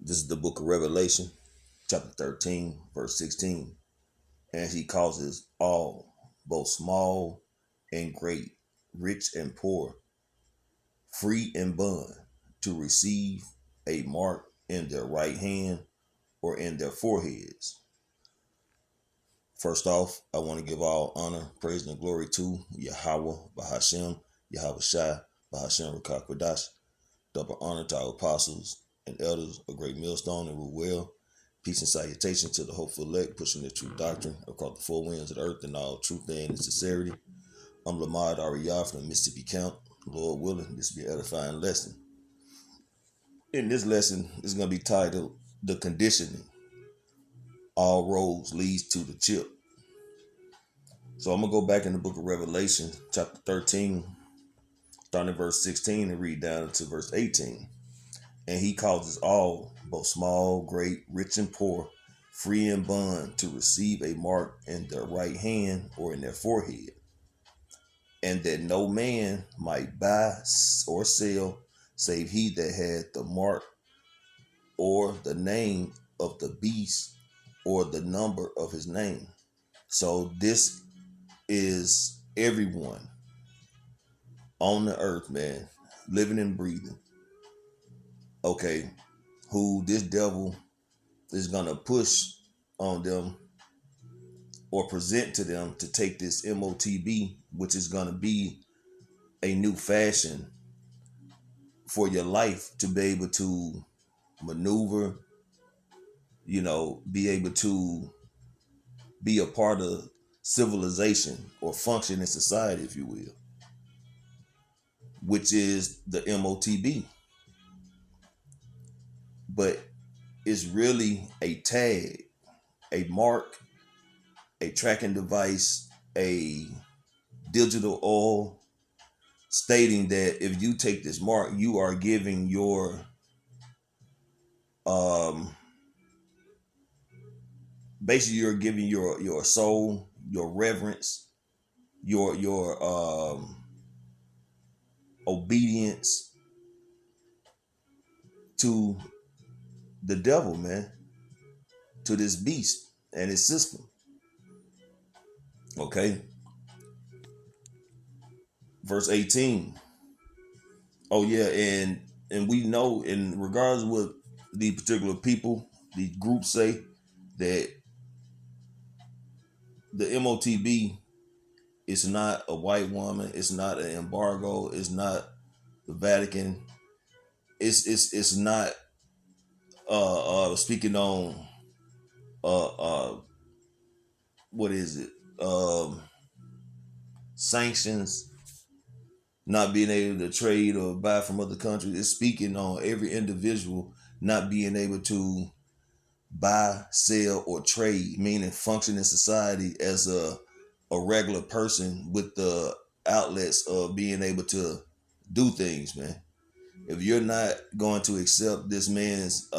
This is the book of Revelation, chapter 13, verse 16. And he causes all, both small and great, rich and poor, free and bond, to receive a mark in their right hand or in their foreheads. First off, I want to give all honor, praise, and glory to Yahweh, Bahashem, Yahweh Shai, Bahashem Rakakwadash. Double honor to our apostles and elders of Great Millstone and Ruel. Peace and salutation to the hopeful elect, pushing the true doctrine across the four winds of the earth in all truth and sincerity. I'm Lamad Ariyah from Mississippi Count. Lord willing, this will be an edifying lesson. In this lesson, it's going to be titled The Conditioning. All roads leads to the chip. So I'm going to go back in the book of Revelation, chapter 13, starting at verse 16 and read down to verse 18. And he causes all, both small, great, rich, and poor, free and bond, to receive a mark in their right hand or in their forehead, and that no man might buy or sell, save he that had the mark or the name of the beast or the number of his name. So this is everyone on the earth, man, living and breathing. Okay, who this devil is going to push on them or present to them to take this MOTB, which is going to be a new fashion for your life to be able to maneuver, be able to be a part of civilization or function in society, if you will, which is the MOTB. But it's really a tag, a mark, a tracking device, a digital oil, stating that if you take this mark, you are giving your basically you're giving your soul, your reverence, your obedience to the devil, man, to this beast and his system. Okay. Verse 18. Oh yeah, and we know in regards to what these particular people, these groups say, that the MOTB is not a white woman, it's not an embargo, it's not the Vatican, it's not speaking on what is it? Sanctions, not being able to trade or buy from other countries. It's speaking on every individual not being able to buy, sell, or trade, meaning function in society as a regular person with the outlets of being able to do things, man. If you're not going to accept this man's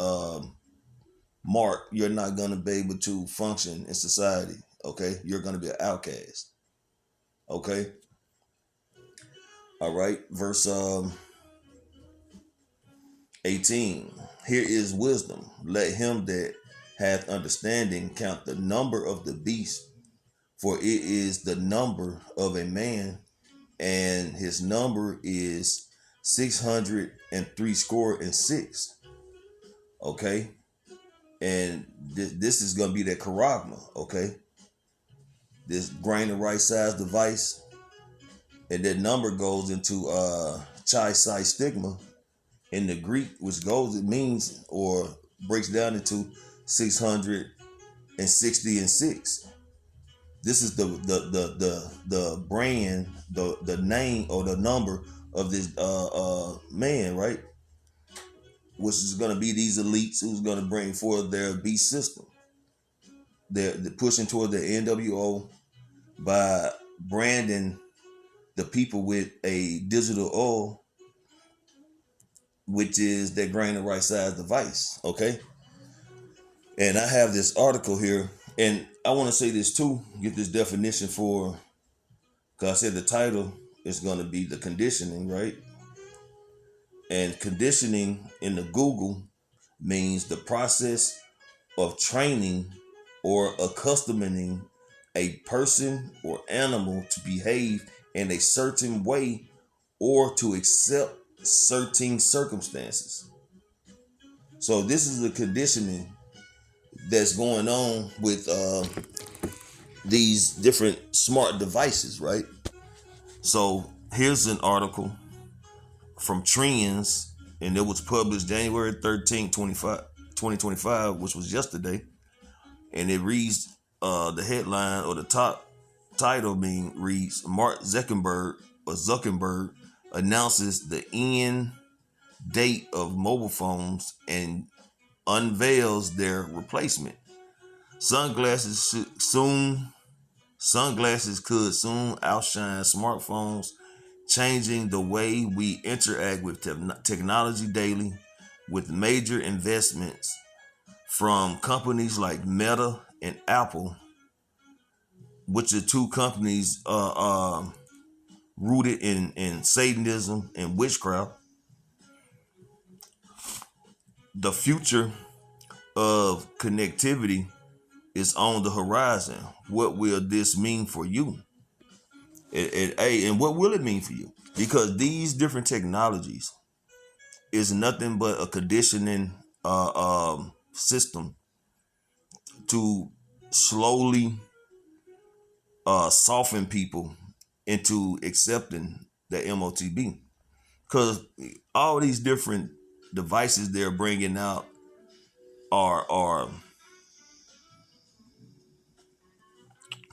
mark, you're not going to be able to function in society. Okay, you're going to be an outcast. Okay, all right. Verse 18. Here is wisdom. Let him that hath understanding count the number of the beast, for it is the number of a man, and his number is 666. Okay, and this is gonna be that charagma. Okay, this grain of right size device, and that number goes into chi psi stigma in the Greek, which it means or breaks down into 666. This is the brand, the name or the number of this man, right? Which is going to be these elites who's going to bring forth their beast system. They're pushing toward the NWO by branding the people with a digital O, which is that grain of right size device. Okay. And I have this article here, and I want to say this too, get this definition for, because I said the title is going to be The Conditioning, right? And conditioning in the Google means the process of training or accustoming a person or animal to behave in a certain way or to accept certain circumstances. So this is the conditioning that's going on with these different smart devices, right? So here's an article from Trends, and it was published January 13th, 2025, which was yesterday. And it reads, the headline or the top title reads, Mark Zuckerberg announces the end date of mobile phones and unveils their replacement. Sunglasses could soon outshine smartphones, changing the way we interact with technology daily, with major investments from companies like Meta and Apple, which are two companies rooted in Satanism and witchcraft. The future of connectivity is on the horizon. What will this mean for you? And what will it mean for you? Because these different technologies is nothing but a conditioning system to slowly soften people into accepting the MOTB. Because all these different devices they're bringing out are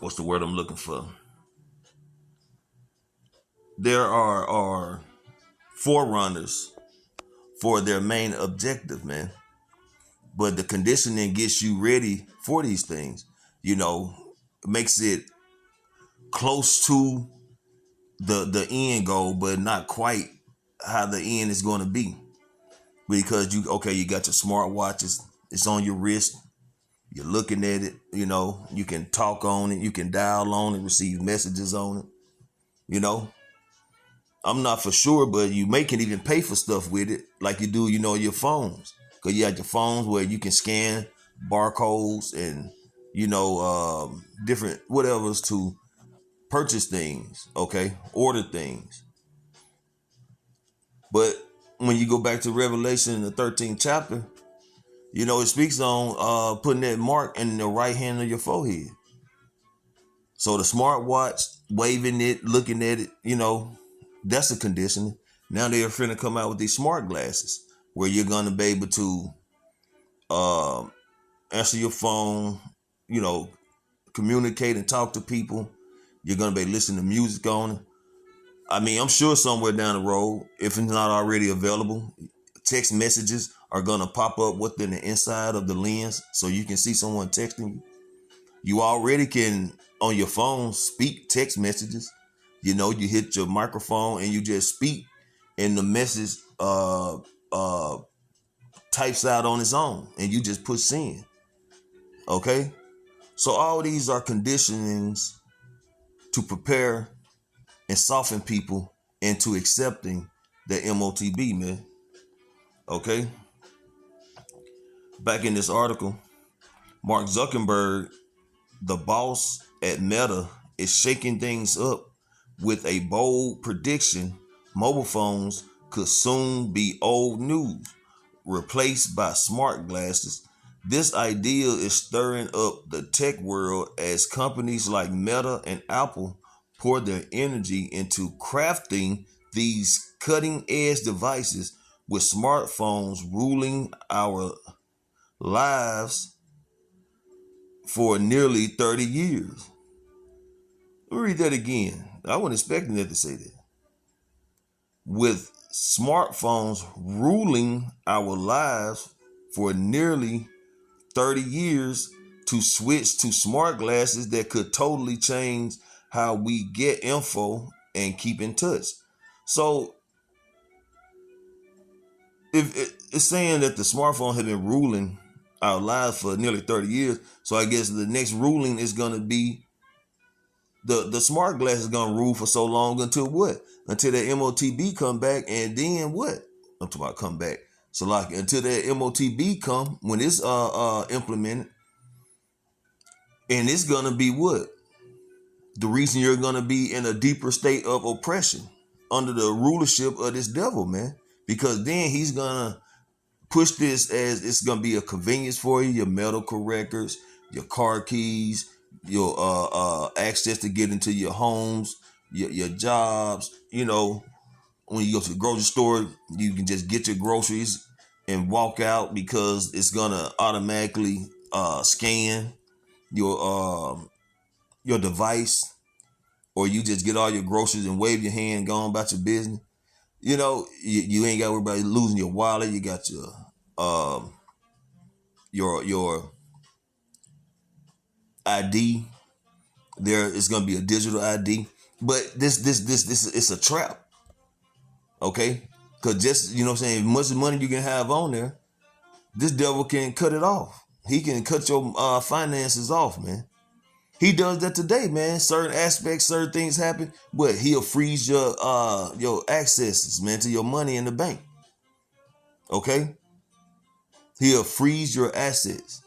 what's the word I'm looking for? There are forerunners for their main objective, man. But the conditioning gets you ready for these things. Makes it close to the end goal, but not quite how the end is going to be. Because you got your smart watches, it's on your wrist, you're looking at it, you can talk on it, you can dial on it, receive messages on it. I'm not for sure, but you can even pay for stuff with it, like you do, your phones. Because you have your phones where you can scan barcodes and, different whatevers to purchase things, order things. But when you go back to Revelation, the 13th chapter, it speaks on putting that mark in the right hand of your forehead. So the smartwatch, waving it, looking at it, that's a conditioning. Now they're finna come out with these smart glasses where you're gonna be able to answer your phone, communicate and talk to people. You're gonna be listening to music on it. I mean, I'm sure somewhere down the road, if it's not already available, text messages are gonna pop up within the inside of the lens, so you can see someone texting you. You already can on your phone speak text messages. You hit your microphone and you just speak, and the message types out on its own, and you just push send. Okay, so all these are conditionings to prepare and soften people into accepting the MOTB, man. Okay, back in this article, Mark Zuckerberg, the boss at Meta, is shaking things up with a bold prediction: mobile phones could soon be old news, replaced by smart glasses. This idea is stirring up the tech world as companies like Meta and Apple pour their energy into crafting these cutting-edge devices, with smartphones ruling our lives for nearly 30 years. Let me read that again. I wasn't expecting it to say that. With smartphones ruling our lives for nearly 30 years, to switch to smart glasses that could totally change how we get info and keep in touch. So if it's saying that the smartphone had been ruling our lives for nearly 30 years, so I guess the next ruling is going to be the smart glass is going to rule for so long until what? Until the MOTB come back, and then what? I'm talking about come back. So like until that MOTB come, when it's implemented, and it's gonna be what? The reason you're gonna be in a deeper state of oppression under the rulership of this devil, man. Because then he's gonna push this as it's gonna be a convenience for you, your medical records, your car keys, your access to get into your homes, your jobs. You know, when you go to the grocery store, you can just get your groceries and walk out because it's gonna automatically scan your device, or you just get all your groceries and wave your hand, go on about your business. You know, you ain't got to worry about losing your wallet. You got your ID. There is going to be a digital ID, but this it's a trap. Okay, because just you know what I'm saying, much money you can have on there, this devil can cut it off. He can cut your finances off, man. He does that today, man. Certain aspects, certain things happen, but he'll freeze your accesses, man, to your money in the bank. Okay? He'll freeze your assets.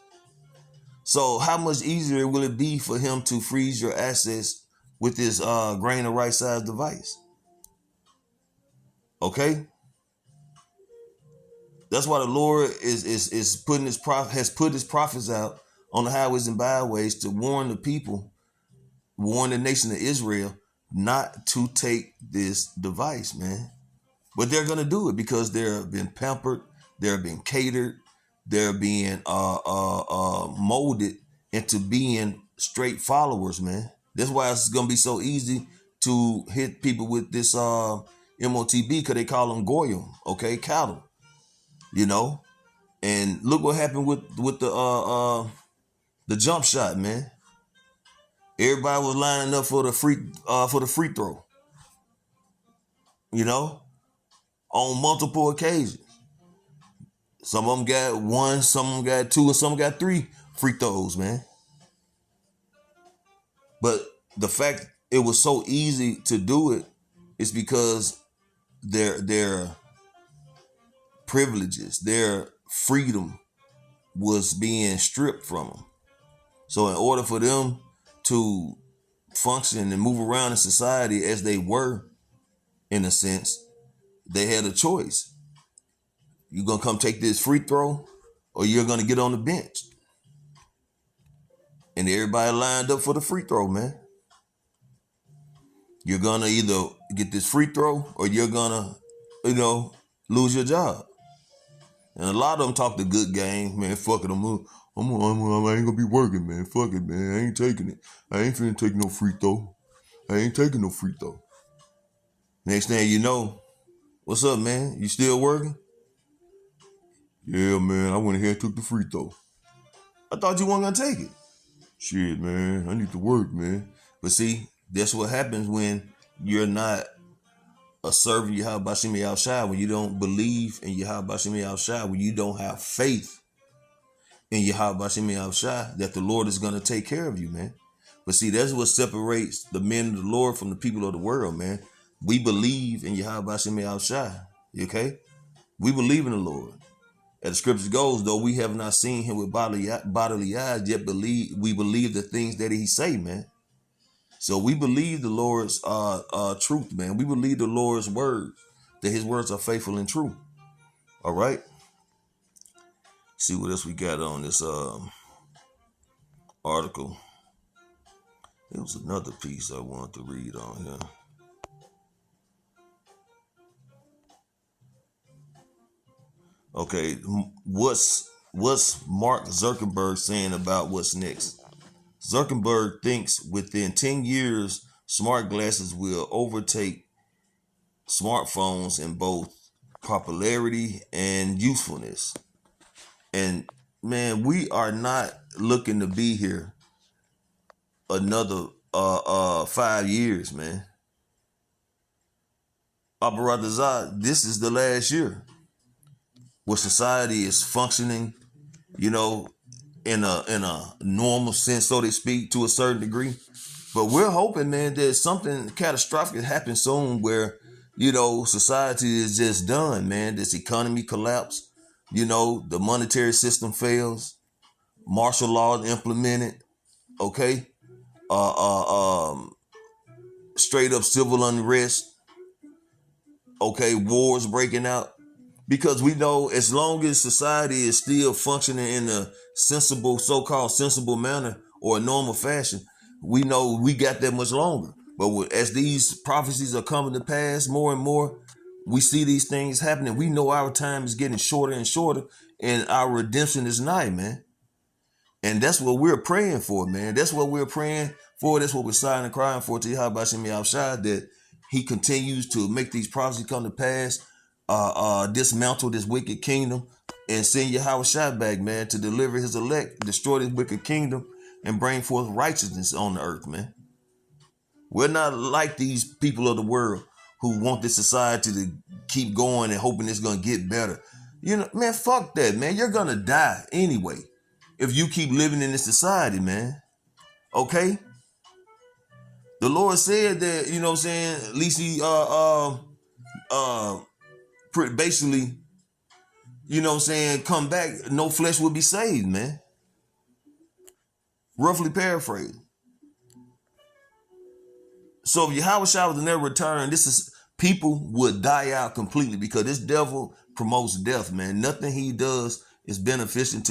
So how much easier will it be for him to freeze your assets with this grain of right size device? Okay? That's why the Lord is putting has put his prophets out on the highways and byways to warn the people, warn the nation of Israel not to take this device, man. But they're gonna do it because they're being pampered, they're being catered, they're being molded into being straight followers, man. That's why it's gonna be so easy to hit people with this MOTB, because they call them goyim, okay, cattle, you know. And look what happened with the jump shot, man. Everybody was lining up for the free throw, you know, on multiple occasions. Some of them got one, some of them got two, and some got three free throws, man. But the fact it was so easy to do it is because their privileges, their freedom was being stripped from them. So in order for them to function and move around in society as they were, in a sense, they had a choice. You're going to come take this free throw, or you're going to get on the bench. And everybody lined up for the free throw, man. You're going to either get this free throw, or you're going to, lose your job. And a lot of them talk the good game, man. Fuck it, I ain't gonna be working, man. Fuck it, man. I ain't taking it. I ain't finna take no free throw. I ain't taking no free throw. Next thing you know, what's up, man? You still working? Yeah, man. I went ahead and took the free throw. I thought you weren't gonna take it. Shit, man. I need to work, man. But see, that's what happens when you're not a servant Yahweh Shem Yahushua, when you don't believe in Yahweh Shem Yahushua, when you don't have faith in Yahweh Shem Yahushua, that the Lord is going to take care of you, man. But see, that's what separates the men of the Lord from the people of the world, man. We believe in Yahweh Shem Yahushua, okay? We believe in the Lord. As the scripture goes, though we have not seen him with bodily eyes, yet we believe the things that he say, man. So we believe the Lord's truth, man. We believe the Lord's word, that his words are faithful and true. All right. See what else we got on this article. There was another piece I wanted to read on here. Okay, what's Mark Zuckerberg saying about what's next? Zuckerberg thinks within 10 years, smart glasses will overtake smartphones in both popularity and usefulness. And man, we are not looking to be here another 5 years, man. Abaradazah, this is the last year where society is functioning, in a normal sense, so to speak, to a certain degree. But we're hoping, man, that something catastrophic happens soon where, society is just done, man. This economy collapse. You know, the monetary system fails, martial law is implemented, okay? Uh, uh, um, Straight up civil unrest, okay? Wars breaking out. Because we know as long as society is still functioning in a sensible, so-called sensible manner or a normal fashion, we know we got that much longer. But as these prophecies are coming to pass more and more, we see these things happening. We know our time is getting shorter and shorter, and our redemption is nigh, man. And that's what we're praying for, man. That's what we're praying for. That's what we're sighing and crying for to Yahweh Shem Yahushua, that he continues to make these prophecies come to pass, dismantle this wicked kingdom, and send Yahushua back, man, to deliver his elect, destroy this wicked kingdom, and bring forth righteousness on the earth, man. We're not like these people of the world who want this society to keep going and hoping it's going to get better. You know, man, fuck that, man. You're going to die anyway if you keep living in this society, man. Okay? The Lord said that, you know what I'm saying, at least he basically, you know what I'm saying, come back, no flesh will be saved, man. Roughly paraphrased. So if Yahweh was to never return, people would die out completely, because this devil promotes death, man. Nothing he does is beneficial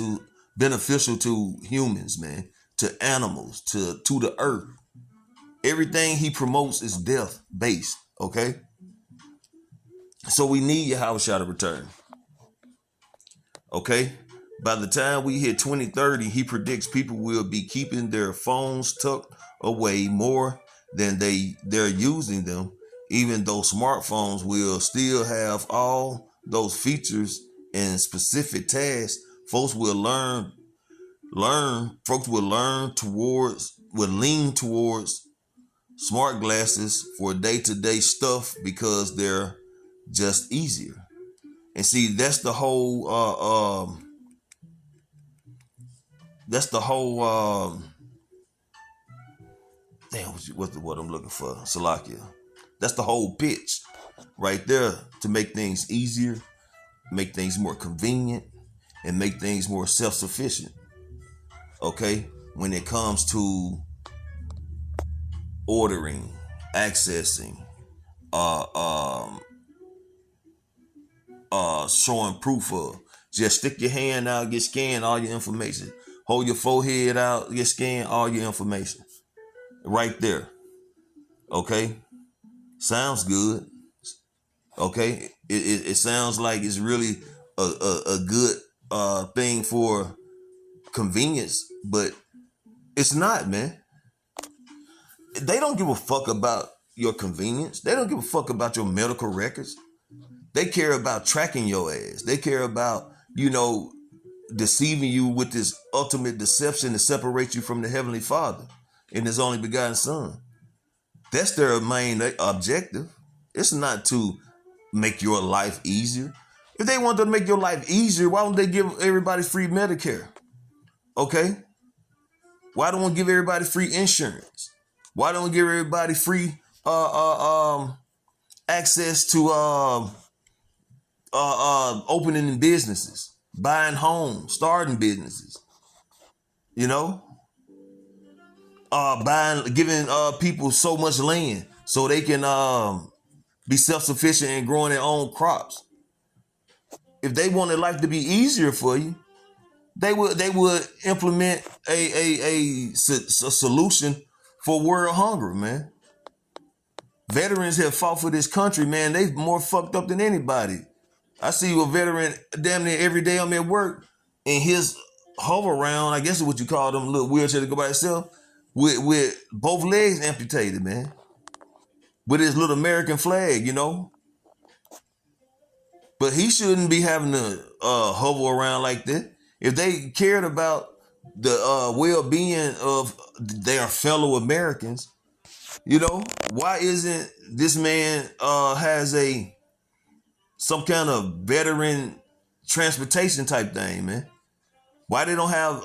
to humans, man, to animals, to the earth. Everything he promotes is death based, okay? So we need Yahweh to return, okay? By the time we hit 2030, he predicts people will be keeping their phones tucked away more than they're using them, even though smartphones will still have all those features and specific tasks. Folks will lean towards smart glasses for day-to-day stuff because they're just easier. And see, that's the whole damn, what's the word I'm looking for? Salakia. That's the whole pitch right there, to make things easier, make things more convenient, and make things more self-sufficient. Okay? When it comes to ordering, accessing, showing proof of. Just stick your hand out, get scanned, all your information. Hold your forehead out, get scanned, all your information. Right there. Okay? Sounds good. Okay? It sounds like it's really a good thing for convenience, but it's not, man. They don't give a fuck about your convenience. They don't give a fuck about your medical records. They care about tracking your ass. They care about, deceiving you with this ultimate deception to separate you from the Heavenly Father and His only begotten Son. That's their main objective. It's not to make your life easier. If they want to make your life easier, why don't they give everybody free Medicare? Okay? Why don't we give everybody free insurance? Why don't we give everybody free access to opening businesses, buying homes, starting businesses, giving people so much land so they can be self-sufficient in growing their own crops. If they wanted life to be easier for you, they would implement a solution for world hunger, man. Veterans have fought for this country, man. They're more fucked up than anybody. I see a veteran damn near every day I'm at work, and his hover around, I guess is what you call them, little wheelchair to go by itself, with both legs amputated, man. With his little American flag, But he shouldn't be having to hover around like that. If they cared about the well-being of their fellow Americans, why isn't this man has some kind of veteran transportation type thing, man? Why they don't have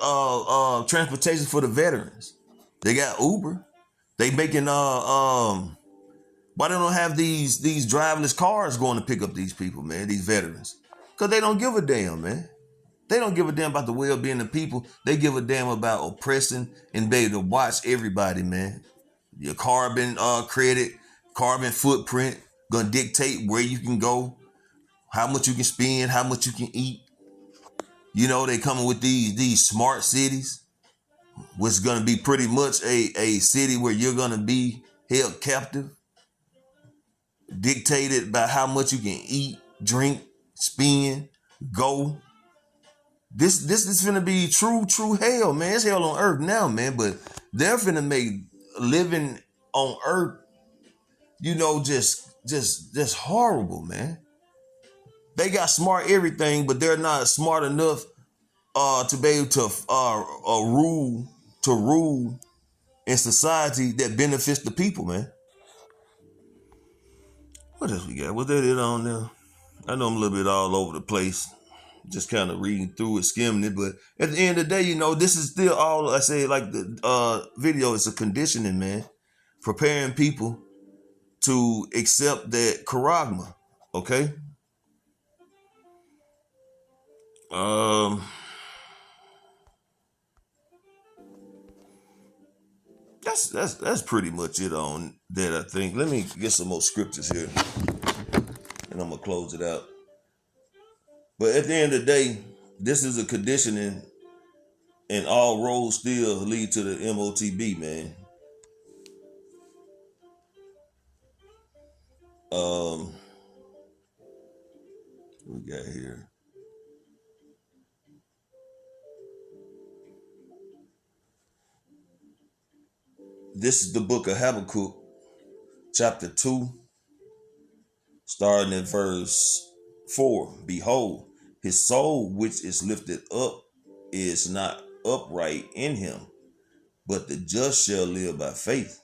transportation for the veterans? They got Uber. They making why they don't have these driverless cars going to pick up these people, man, these veterans? Because they don't give a damn, man. They don't give a damn about the well-being of people. They give a damn about oppressing and be able to watch everybody, man. Your carbon credit, carbon footprint, gonna dictate where you can go, how much you can spend, how much you can eat. You know, they coming with these smart cities, which is gonna be pretty much a city where you're gonna be held captive, dictated by how much you can eat, drink, spend, go. This is gonna be true hell, man. It's hell on earth now, man. But they're gonna make living on earth, you know, just horrible, man. They got smart everything, but they're not smart enough to be able to rule in society that benefits the people, man. What else we got? Was that it on there? I know I'm a little bit all over the place, just kind of reading through it, skimming it. But at the end of the day, you know, this is still all I say. Like the video is a conditioning, man, preparing people to accept that charagma. Okay. That's pretty much it on that, I think. Let me get some more scriptures here, and I'm gonna close it out. But at the end of the day, this is a conditioning, and all roads still lead to the MOTB, man. We got here. This is the book of Habakkuk, chapter 2, starting at verse 4. Behold, his soul which is lifted up is not upright in him, but the just shall live by faith.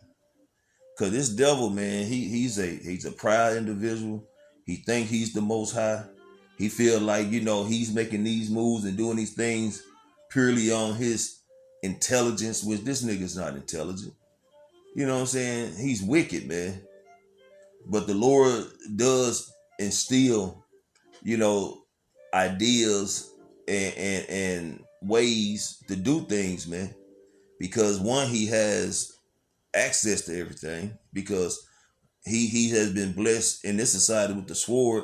Cause this devil, man, he's a proud individual. He think he's the most high. He feel like, you know, he's making these moves and doing these things purely on his intelligence, which this nigga's not intelligent. You know what I'm saying? He's wicked, man. But the Lord does instill, you know, ideas and ways to do things, man. Because one, he has access to everything, because he has been blessed in this society with the sword,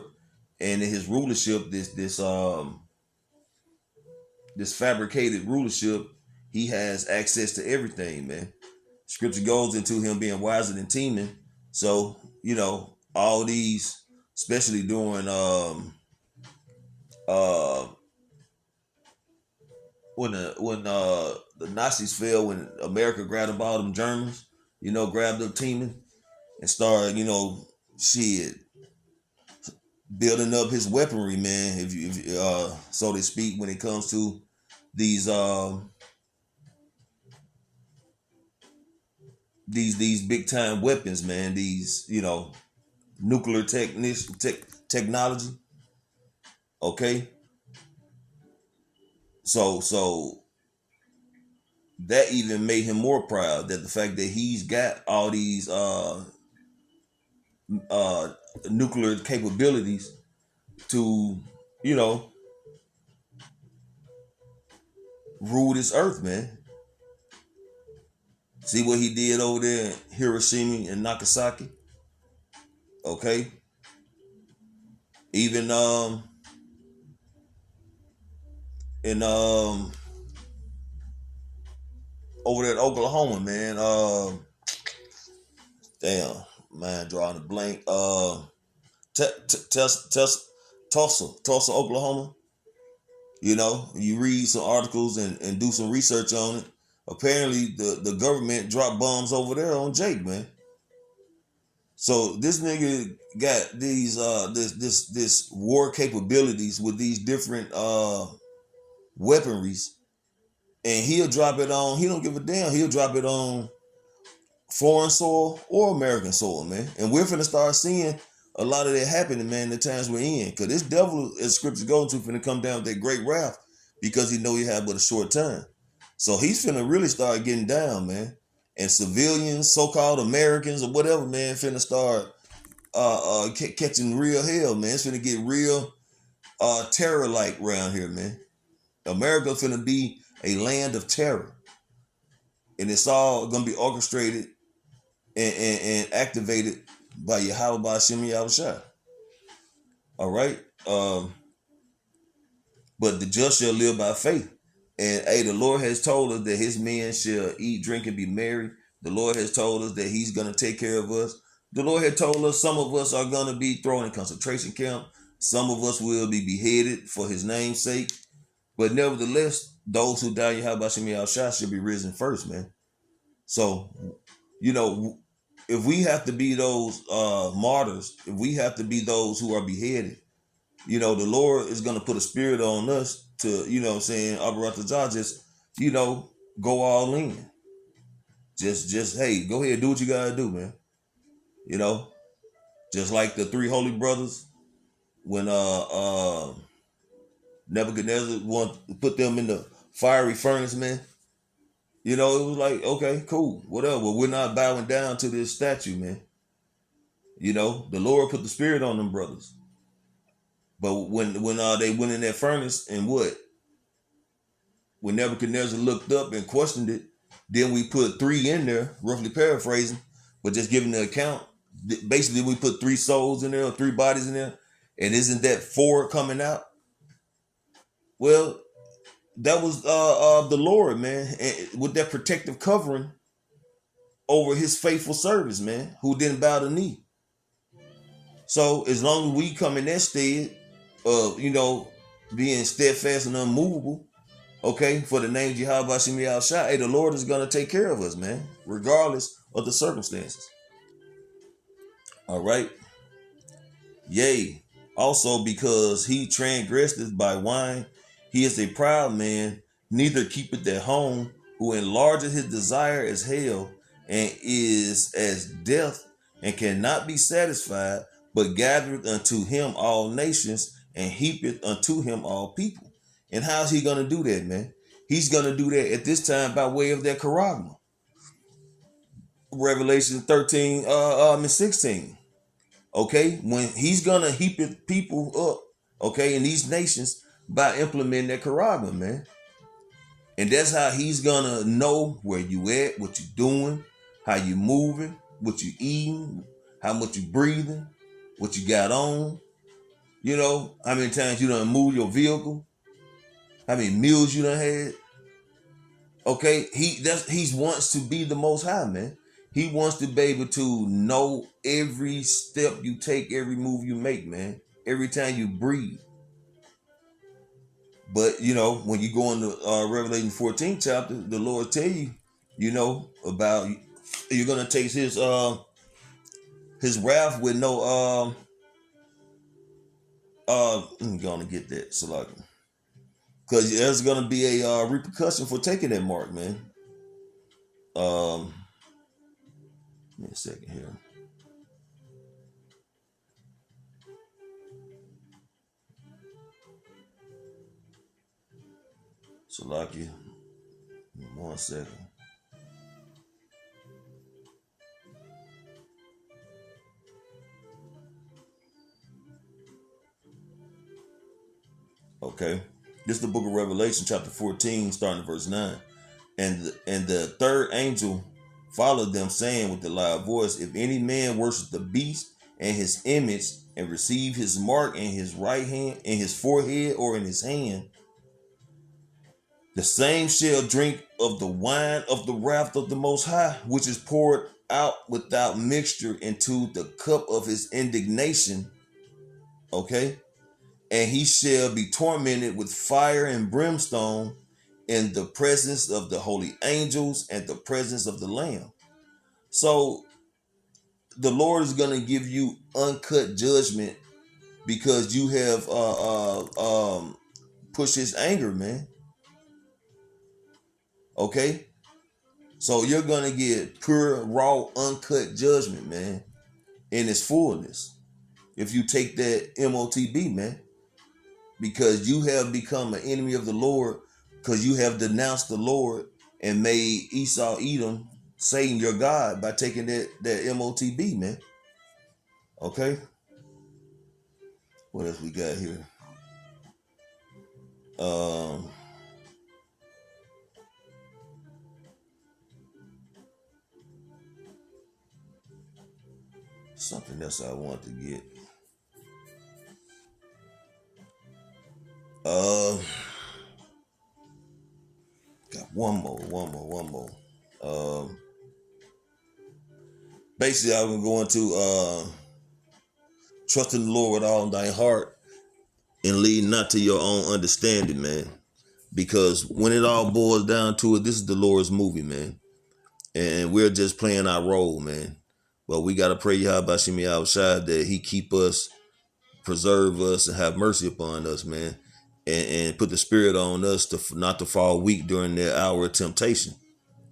and in his rulership, this fabricated rulership, he has access to everything, man. Scripture goes into him being wiser than Teman. So, you know, all these, especially during when the Nazis fell, when America grabbed up all them Germans, you know, grabbed up Teman and started, you know, building up his weaponry, man, if so to speak, when it comes to these big time weapons, man, these, you know, nuclear technology. Okay. So that even made him more proud, that the fact that he's got all these nuclear capabilities to, you know, rule this earth, man. See what he did over there in Hiroshima and Nagasaki? Okay. Even in over there in Oklahoma, man. Damn, man, drawing a blank. Tulsa, Oklahoma. You know, you read some articles and do some research on it. Apparently, the government dropped bombs over there on Jake, man. So this nigga got these this war capabilities with these different weaponries, and he'll drop it on. He don't give a damn. He'll drop it on foreign soil or American soil, man. And we're finna start seeing a lot of that happening, man, the times we're in. Because this devil, as scripture goes to, finna come down with that great wrath, because he know he had but a short time. So he's finna really start getting down, man. And civilians, so-called Americans or whatever, man, finna start catching real hell, man. It's finna get real terror like around here, man. America's gonna be a land of terror, and it's all gonna be orchestrated and activated by Yahweh by Hashem Yahushua. All right. But the just shall live by faith. And hey, the Lord has told us that his men shall eat, drink, and be merry. The Lord has told us that he's going to take care of us. The Lord had told us some of us are going to be thrown in concentration camp. Some of us will be beheaded for his name's sake. But nevertheless, those who die Yahweh Shem Shah should be risen first, man. So, if we have to be those martyrs, if we have to be those who are beheaded, the Lord is going to put a spirit on us to, Abaratazah, just, go all in. Just, hey, go ahead, do what you got to do, man. Just like the three holy brothers, when Nebuchadnezzar wanted to put them in the fiery furnace, man. It was like, okay, cool, whatever. Well, we're not bowing down to this statue, man. The Lord put the spirit on them brothers. But when they went in that furnace and when Nebuchadnezzar looked up and questioned it, then we put 3 in there, roughly paraphrasing, but just giving the account. Basically, we put 3 souls in there, or 3 bodies in there, and isn't that 4 coming out? Well, that was the Lord, man, with that protective covering over his faithful servants, man, who didn't bow the knee. So as long as we come in that stead of, being steadfast and unmovable, okay, for the name Jehovah Shem Shah, hey, the Lord is going to take care of us, man, regardless of the circumstances. All right. Yea, also because he transgresseth by wine, he is a proud man, neither keepeth at home, who enlargeth his desire as hell, and is as death, and cannot be satisfied, but gathereth unto him all nations, and heapeth unto him all people. And how's he going to do that, man? He's going to do that at this time by way of that charagma. Revelation 13 and 16. Okay, when he's going to heap his people up, okay, in these nations by implementing that charagma, man. And that's how he's going to know where you at, what you doing, how you moving, what you eating, how much you breathing, what you got on. How many times you done moved your vehicle, how many meals you done had. Okay, he wants to be the Most High, man. He wants to be able to know every step you take, every move you make, man. Every time you breathe. But, when you go into Revelation 14 chapter, the Lord tell you, about you're going to taste his wrath with no, I'm going to get that, Salaki. Because there's going to be a repercussion for taking that mark, man. Give me a second here. Salaki, 1 second. Okay. This is the book of Revelation, chapter 14, starting at verse 9. And the third angel followed them, saying with a loud voice, if any man worship the beast and his image, and receive his mark in his right hand, in his forehead, or in his hand, the same shall drink of the wine of the wrath of the Most High, which is poured out without mixture into the cup of his indignation. Okay. And he shall be tormented with fire and brimstone in the presence of the holy angels and the presence of the Lamb. So the Lord is going to give you uncut judgment because you have pushed his anger, man. Okay? So you're going to get pure, raw, uncut judgment, man, in its fullness. If you take that MOTB, man. Because you have become an enemy of the Lord, because you have denounced the Lord and made Esau, Edom, Satan your God by taking that MOTB, man. Okay? What else we got here? Um, Something else I want to get. Uh, Got one more. Um, Basically, I was going to trust in the Lord with all thy heart and lead not to your own understanding, man. Because when it all boils down to it, this is the Lord's movie, man, and we're just playing our role, man. But we gotta pray Yahweh Shemi outside that He keep us, preserve us, and have mercy upon us, man, and put the Spirit on us to not to fall weak during that hour of temptation.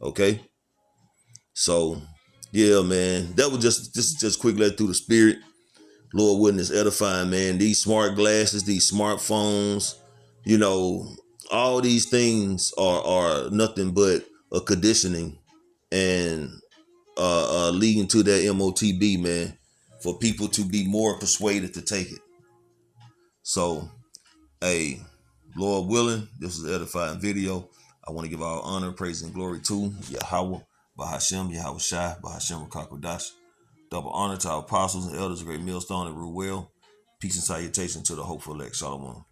Okay, so yeah, man, that was just quick let through the Spirit. Lord willing, is edifying, man. These smart glasses, these smartphones, you know, all these things are nothing but a conditioning and leading to that MOTB, man, for people to be more persuaded to take it. So, hey, Lord willing, this is an edifying video. I want to give all honor, praise, and glory to Yahweh, Bahashem, Yahweh Shai, Bahashem Rakakwadash. Double honor to our apostles and elders, great millstone and Ruel. Peace and salutation to the hopeful elect. Shalom.